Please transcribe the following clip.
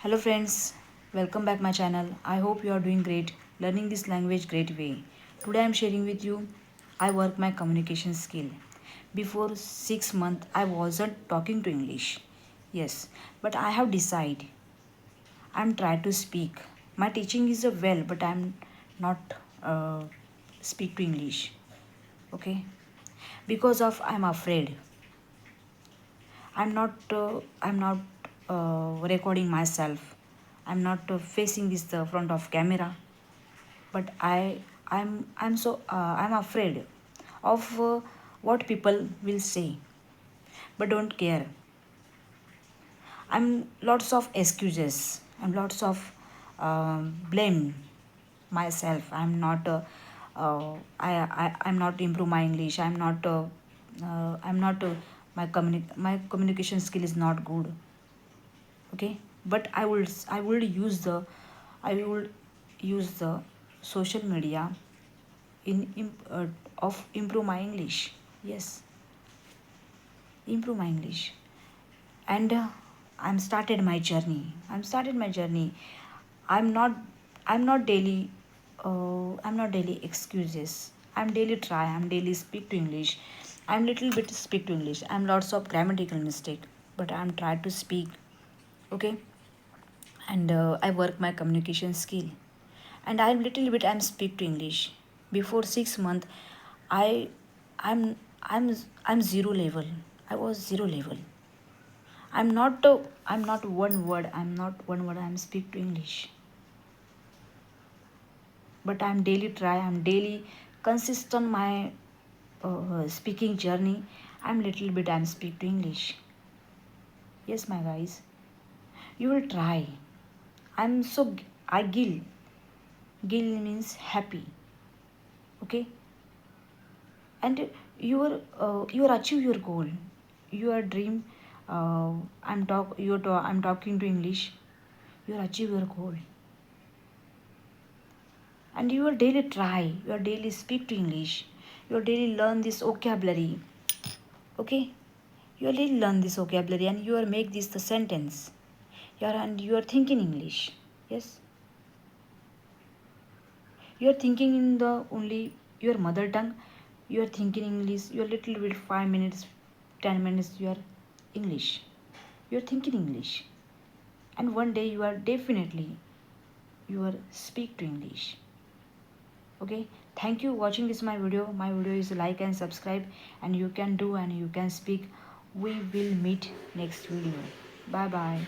Hello friends, welcome back my channel. I hope you are doing great, learning this language great way. Today I am sharing with you I work my communication skill. Before 6 months I wasn't talking to English. Yes, but I have decided I'm trying to speak. My teaching is a well, but I'm not speak to English. Okay? Because of I'm afraid. I'm not recording myself. I'm not facing this the front of camera, but I'm afraid of what people will say, but don't care. I'm lots of excuses. I'm lots of blame myself. I'm not improve my English. I'm not my communication skill is not good. Okay, but I would use the social media of improve my English. Yes, improve my English. And I'm started my journey. I'm not i'm not daily i'm not daily excuses. I'm daily speak to English. I'm little bit speak to English. I'm lots of grammatical mistake, but I'm trying to speak. Okay, and I work my communication skill, and I'm speak to English. Before 6 months I i'm I'm zero level. I was zero level. I'm not one word I'm speak to English, but I'm daily consistent my speaking journey. I'm speak to English. Yes my guys, you will try. I'm so I gill means happy. Okay, and you are achieve your goal, your dream. I'm talking to English. You are achieve your goal, and you are daily try. You are daily speak to English. You are daily learn this vocabulary. Okay, you are daily learn this vocabulary, and you are make this the sentence. You are thinking English. Yes, you are thinking in the only your mother tongue. You are thinking English. You are little bit 5 minutes, 10 minutes. You are English. You are thinking English, and one day you are definitely you are speak to English. Okay, thank you watching this my video is like and subscribe, and you can do and you can speak. We will meet next video. Bye bye.